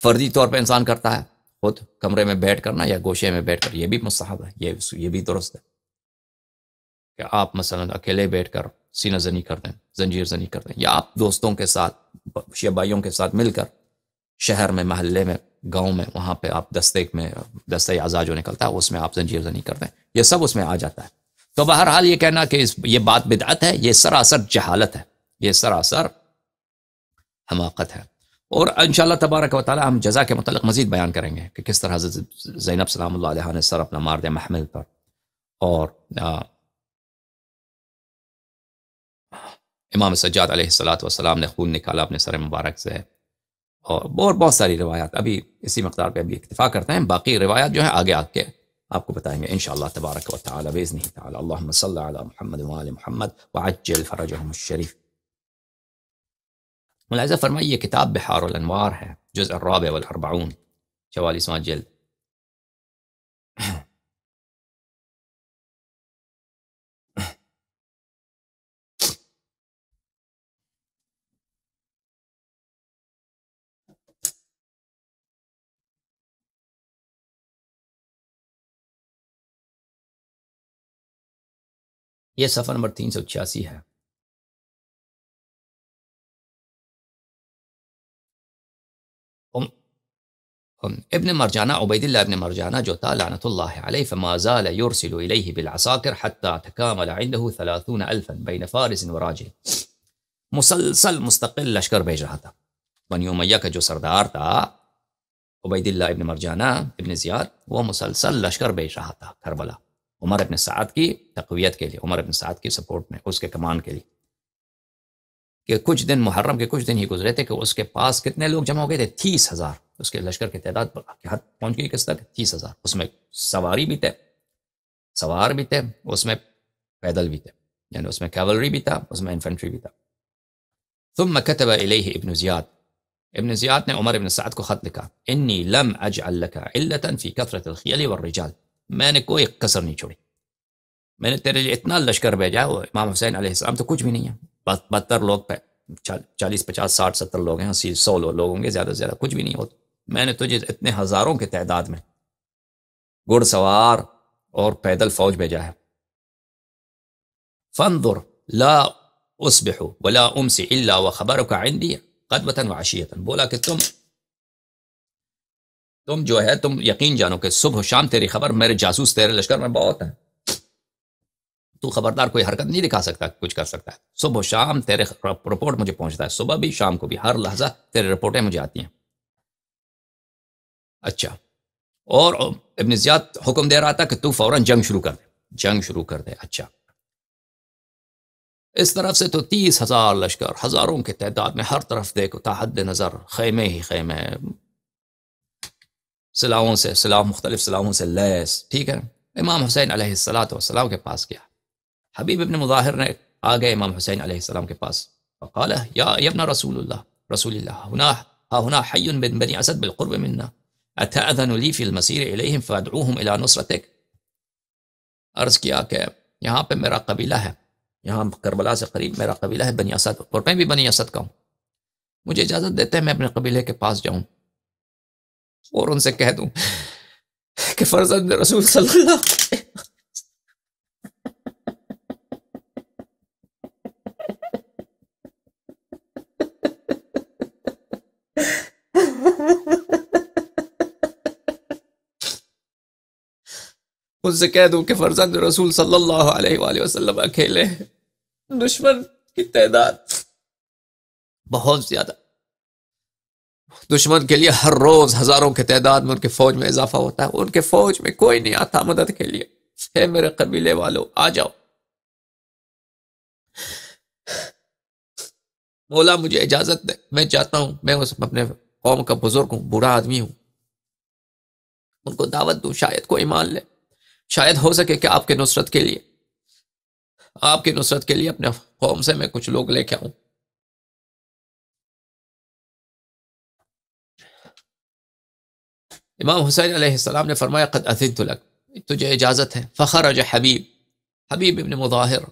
فردی طور پہ انسان کرتا ہے، خود کمرے میں بیٹھ کرنا یا گوشے میں بیٹھ کر، یہ بھی مستحب ہے، یہ بھی درست ہے کہ آپ مثلا اکیلے بیٹھ کر سینہ زنی کر دیں، زنجیر زنی کر دیں، یا آپ دوستوں کے ساتھ شیعہ بھائیوں کے ساتھ مل کر شہر میں، محلے میں، گاؤں میں، وہاں پہ آپ دستے اعضاء جو نکلتا ہے اس میں آپ زنجیر زنی کر دیں، یہ سب اس میں آ جاتا ہے۔ تو بہرحال یہ کہنا کہ یہ بات بدعت ہے، یہ سراسر جہالت ہے، یہ سراسر حماقت ہے۔ اور انشاءاللہ تبارک و تعالی ہم جزا کے متعلق مزید بیان کریں گے کہ کس طرح حضرت زینب سلام اللہ علیہ نے سر اپنا مار دیا محمل پر، اور امام سجاد علیہ السلام نے خون نکالا اپنے سر مبارک سے، اور بہت ساری روایات۔ ابھی اسی مقدار پہ ابھی اکتفا کرتے ہیں، باقی روایات جو ہیں آگے آ کے آپ کو بتائیں گے انشاءاللہ تبارک و تعالی باذنہ تعالی۔ اللہم صلی علی محمد وآل محمد وعجل فرجهم الشریف۔ ملاحظہ فرمائیے یہ کتاب بحار الانوار ہے، جزء الرابع والاربعون، 44واں جلد۔ یہ صفحہ نمبر 386 ہے۔ ابن مرجانہ، عبید اللہ ابن مرجانہ جو تھا لعنت اللہ علیہ، فما زال يرسل الیہ بالعساکر حتی تکامل عنده 30,000 بین فارس وراجل، مسلسل مستقل لشکر بھیج رہا تھا۔ بنی امیہ کا جو سردار تھا عبید اللہ ابن مرجانہ ابن زیاد، وہ مسلسل لشکر بھیج رہا تھا کربلا، عمر ابن سعد کی تقویت کے لیے، عمر ابن سعد کی سپورٹ میں، اس کے کمان کے لیے، کہ کچھ دن محرم کے کچھ دن ہی گزرے تھے کہ اس کے پاس کتنے لوگ جمع ہو گئے تھے؟ 30,000۔ اس کے لشکر کی تعداد حد پہنچ گئی کس تک؟ 30,000۔ اس میں سواری بھی تھے، سوار بھی تھے، اس میں پیدل بھی تھے، یعنی اس میں کیولری بھی تھا، اس میں انفنٹری بھی تھا۔ ثم كتب الیہ ابن زیاد، ابن زیاد نے عمر ابن سعد کو خط لکھا، انی لم اجعل لك علة في كثرة الخیل والرجال، میں نے کوئی کسر نہیں چھوڑی، میں نے تیرے لیے اتنا لشکر بھیجا۔ وہ امام حسین علیہ السلام تو کچھ بھی نہیں ہے، 72 لوگ پہ 40 50 60 70 لوگ ہیں، 100 لوگ ہوں گے زیادہ سے زیادہ، کچھ بھی نہیں ہوتا، میں نے تجھے اتنے ہزاروں کے تعداد میں گھڑ سوار اور پیدل فوج بھیجا ہے۔ فانظر لا اصبح ولا امسی الا وخبرك عندي غدوة وعشية، بولا کہ تم جو ہے تم یقین جانو کہ صبح و شام تیری خبر، میرے جاسوس تیرے لشکر میں بہت ہیں، تو خبردار کوئی حرکت نہیں دکھا سکتا، کچھ کر سکتا ہے، صبح و شام تیرے رپورٹ مجھے پہنچتا ہے، صبح بھی شام کو بھی، ہر لحظہ تیرے رپورٹیں مجھے آتی ہیں۔ اچھا، اور ابن زیاد حکم دے رہا تھا کہ تو فوراً جنگ شروع کر دے، جنگ شروع کر دے۔ اچھا، اس طرف سے تو 30,000 لشکر، ہزاروں کے تعداد میں، ہر طرف دیکھو تا حد نظر خیمے ہی خیمے، سلاحوں سے سلاح، مختلف سلاحوں سے لیس، ٹھیک ہے۔ امام حسین علیہ السلام کے پاس گیا، حبیب ابن مظاہر نے آ گئے امام حسین علیہ السلام کے پاس، فقال یا ابن رسول اللہ هنا حي بن بني اسد بالقرب منا اتأذن لي في المسير اليهم فادعوهم الى نصرتك، عرض کیا کہ یہاں پہ میرا قبیلہ ہے، یہاں کربلا سے قریب میرا قبیلہ ہے بنی اسد، اور میں بھی بنی اسد کا ہوں، مجھے اجازت دیتے ہیں میں اپنے قبیلے کے پاس جاؤں اور ان سے کہہ دوں کہ فرزند رسول صلی اللہ علیہ ان سے کہہ دوں کہ فرزند رسول صلی اللہ علیہ وآلہ وسلم اکیلے ہیں، دشمن کی تعداد بہت زیادہ، دشمن کے لیے ہر روز ہزاروں کے تعداد میں ان کے فوج میں اضافہ ہوتا ہے، ان کے فوج میں کوئی نہیں آتا مدد کے لیے، اے میرے قبیلے والوں آ جاؤ، مولا مجھے اجازت دے، میں چاہتا ہوں، میں اپنے قوم کا بزرگ ہوں، بوڑھا آدمی ہوں، ان کو دعوت دوں، شاید کوئی مان لے، شاید ہو سکے کہ آپ کے نصرت کے لیے، آپ کی نصرت کے لیے اپنے قوم سے میں کچھ لوگ لے کے آؤں۔ امام حسین علیہ السلام نے فرمایا قد اذنت لک، تجھے اجازت ہے۔ فخرج حبیب ابن مظاہر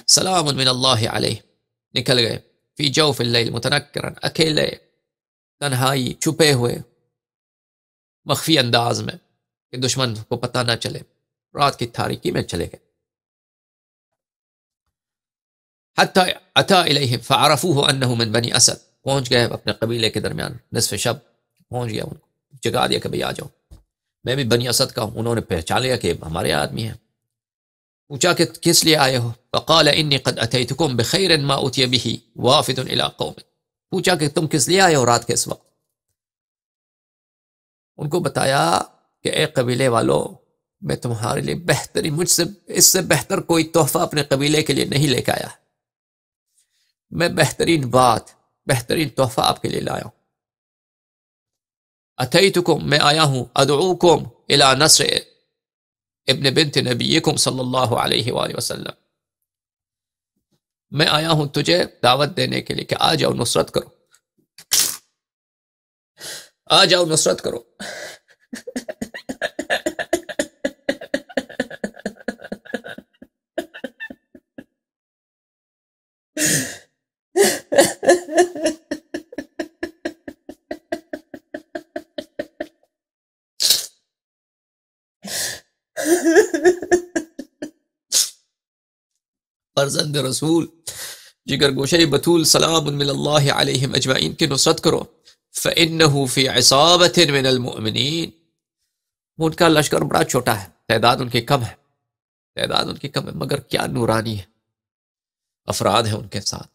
سلام من اللہ علیہ، نکل گئے، فی جوف اللیل متنکرا، اکیلے، تنہائی، چھپے ہوئے، مخفی انداز میں کہ دشمن کو پتہ نہ چلے، رات کی تاریکی میں چلے گئے. حتی اتا الیہم فعرفوہ انہ من بنی اسد، پہنچ گئے اپنے قبیلے کے درمیان، نصف شب پہنچ گیا، ان کو جگا دیا کہ بھئی آ جاؤ، میں بھی بنی اسد کا ہوں. انہوں نے پہچان لیا کہ ہمارے آدمی ہیں. پوچھا کہ کس لیے آئے ہو؟ فقال انی قد اتیتکم بخیر ما اتی بہ وافد الی قوم. پوچھا کہ تم کس لیے آئے ہو رات کے اس وقت؟ ان کو بتایا کہ اے قبیلے والو، میں تمہارے لیے بہترین، مجھ سے اس سے بہتر کوئی تحفہ اپنے قبیلے کے لیے نہیں لے کے آیا. میں بہترین بات، بہترین تحفہ آپ کے لیے لایا ہوں. اتیتکم، میں آیا ہوں، ادعوکم الی نصر ابن بنت نبیکم صلی اللہ علیہ وآلہ وسلم، میں آیا ہوں تجھے دعوت دینے کے لیے کہ آ جاؤ نصرت کرو، آ جاؤ نصرت کرو. فرزند رسول جگر گوشے بطول سلام من اللہ علیہم اجمعین کی نصرت کرو. فإنه فی عصابۃ من المؤمنین، ان کا لشکر بڑا چھوٹا ہے، تعداد ان کی کم ہے، تعداد ان کی کم ہے، مگر کیا نورانی ہے افراد ہیں ان کے ساتھ،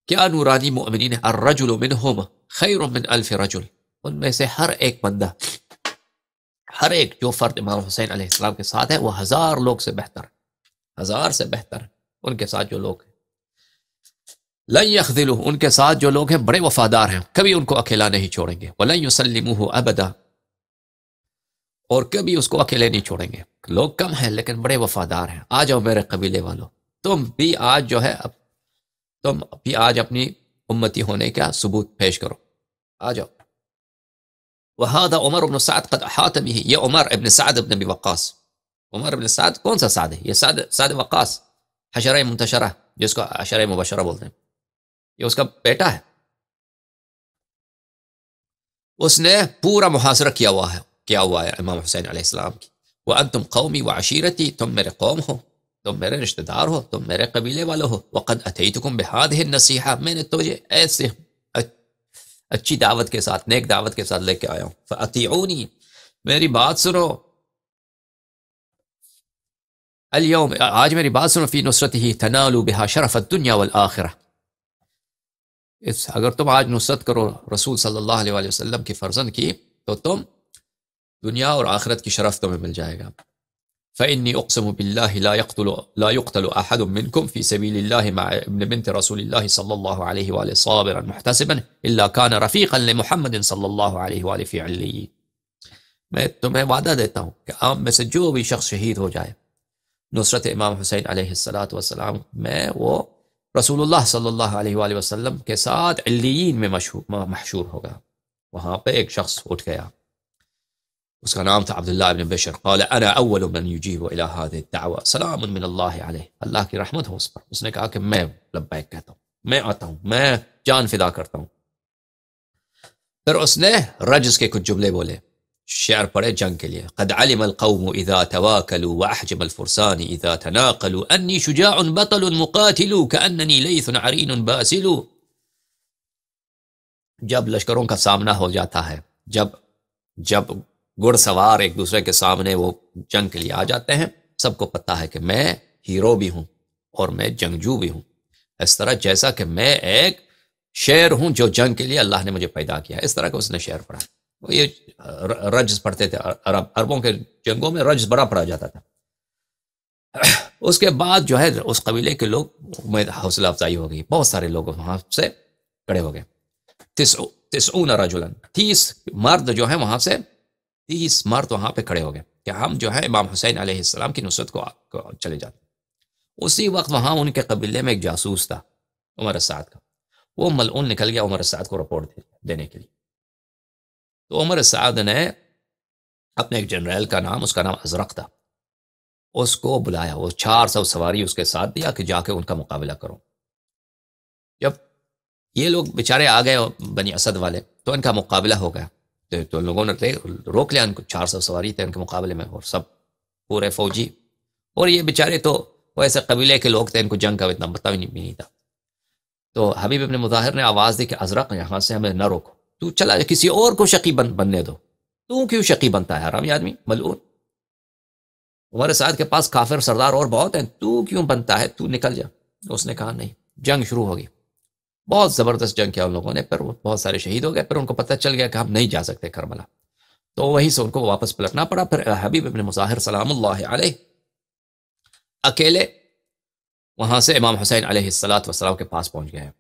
کیا نورانی مؤمنین ہے. الرجل منہم خیر من الف رجل، ان میں سے ہر ایک بندہ، ہر ایک جو فرد امام حسین علیہ السلام کے ساتھ ہے وہ 1000 لوگ سے بہتر، 1000 سے بہتر ان کے ساتھ جو لوگ ہیں. لن یخذلوہ، ان کے ساتھ جو لوگ ہیں بڑے وفادار ہیں، کبھی ان کو اکیلا نہیں چھوڑیں گے. ولن یسلموہ ابدا، اور کبھی اس کو اکیلے نہیں چھوڑیں گے. لوگ کم ہیں لیکن بڑے وفادار ہیں. آ جاؤ میرے قبیلے والوں، تم بھی آج جو ہے تم بھی آج اپنی امتی ہونے کا ثبوت پیش کرو، آ جاؤ. وہذا عمر بن سعد قد احاط به، یہ عمر ابن سعد ابن ابی وقاص. عمر ابن سعد کون سا سعد ہے؟ یہ سعد وقاص، حشرہ منتشرہ جس کو عشرہ مبشرہ بولتے ہیں، یہ اس کا بیٹا ہے. اس نے پورا محاصرہ کیا ہوا ہے امام حسین علیہ السلام کی. وانتم قومی وعشیرتی، تم میرے قوم ہو، تم میرے رشتہ دار ہو، تم میرے قبیلے والے ہو. وقد اتیتکم بہذہ النصیحہ، میں نے تجھے ایسے اچھی دعوت کے ساتھ، نیک دعوت کے ساتھ لے کے آیا ہوں. فاطیعونی، میری بات سنو. اليوم، آج میری بات سنو. فی نصرتہ تنالوا بها شرف الدنیا والآخرہ، اگر تم آج نصرت کرو رسول صلی اللہ علیہ وآلہ وسلم کی فرزند کی تو تم دنیا اور آخرت کی شرف تمہیں مل جائے گا. فإنی اقسم باللہ لا يقتل احد منکم فی سبیل اللہ مع ابن بنت رسول اللہ صلی اللہ علیہ وآلہ صابرا محتسبا الا کان رفیقا لمحمد صلی اللہ علیہ وآلہ فی علیین. میں تمہیں وعدہ دیتا ہوں کہ آپ میں سے جو بھی شخص شہید ہو جائے نصرت امام حسین علیہ السلام میں، وہ رسول اللہ صلی اللہ علیہ وآلہ وسلم کے ساتھ علیین میں محشور ہوگا. وہاں پہ ایک شخص اٹھ گیا، اس کا نام تھا عبداللہ ابن بشر. قال انا اول من یجیب الى هذه الدعوة سلام من اللہ علیہ، اللہ کی رحمت ہو اس پر. اس نے کہا کہ میں لبیک کہتا ہوں، میں آتا ہوں، میں جان فدا کرتا ہوں. پھر اس نے رجز کے کچھ جملے بولے، شعر پڑے جنگ کے لیے. قد علم القوم اذا تواكلوا واحجم الفرسان اذا تناقلوا انی شجاع بطل مقاتل کاننی لیث عرین باسل. جب لشکروں کا سامنا ہو جاتا ہے، جب گھڑ سوار ایک دوسرے کے سامنے وہ جنگ کے لیے آ جاتے ہیں، سب کو پتہ ہے کہ میں ہیرو بھی ہوں اور میں جنگجو بھی ہوں، اس طرح جیسا کہ میں ایک شیر ہوں جو جنگ کے لیے اللہ نے مجھے پیدا کیا. اس طرح کا اس نے شعر پڑھا. وہ یہ رجز پڑھتے تھے، عربوں کے جنگوں میں رجز بڑا پڑھا جاتا تھا. اس کے بعد جو ہے اس قبیلے کے لوگ میں حوصلہ افزائی ہو گئی، بہت سارے لوگ وہاں سے کھڑے ہو گئے. 90 رجلا، 30 مرد جو ہیں وہاں سے 30 مرد وہاں پہ کھڑے ہو گئے کہ ہم جو ہے امام حسین علیہ السلام کی نصرت کو چلے جاتے. اسی وقت وہاں ان کے قبیلے میں ایک جاسوس تھا عمر السعد کا، وہ ملعون نکل گیا عمر السعد کو رپورٹ دینے کے لیے. تو عمر السعد نے اپنے ایک جنرل کا نام، اس کا نام ازرق تھا، اس کو بلایا. وہ 400 سواری اس کے ساتھ دیا کہ جا کے ان کا مقابلہ کرو. جب یہ لوگ بیچارے آ گئے بنی اسد والے تو ان کا مقابلہ ہو گیا. تو لوگوں نے روک لیا ان کو، 400 سواری تھے ان کے مقابلے میں، اور سب پورے فوجی، اور یہ بیچارے تو وہ ایسے قبیلے کے لوگ تھے، ان کو جنگ کا اتنا پتہ بھی نہیں تھا. تو حبیب ابن مظاہر نے آواز دی کہ ازرق یہاں سے ہمیں نہ روکو، تو چلا کسی اور کو شقی بننے دو، تو کیوں شقی بنتا ہے حرامی آدمی ملعون، عمر سعد کے پاس کافر سردار اور بہت ہیں، تو کیوں بنتا ہے، تو نکل جا. اس نے کہا نہیں. جنگ شروع ہوگی، بہت زبردست جنگ کیا ان لوگوں نے، پھر بہت سارے شہید ہو گئے، پھر ان کو پتہ چل گیا کہ ہم نہیں جا سکتے کربلا، تو وہیں سے ان کو واپس پلٹنا پڑا. پھر حبیب ابن مظاہر سلام اللہ علیہ اکیلے وہاں سے امام حسین علیہ السلام کے پاس پہنچ گئے.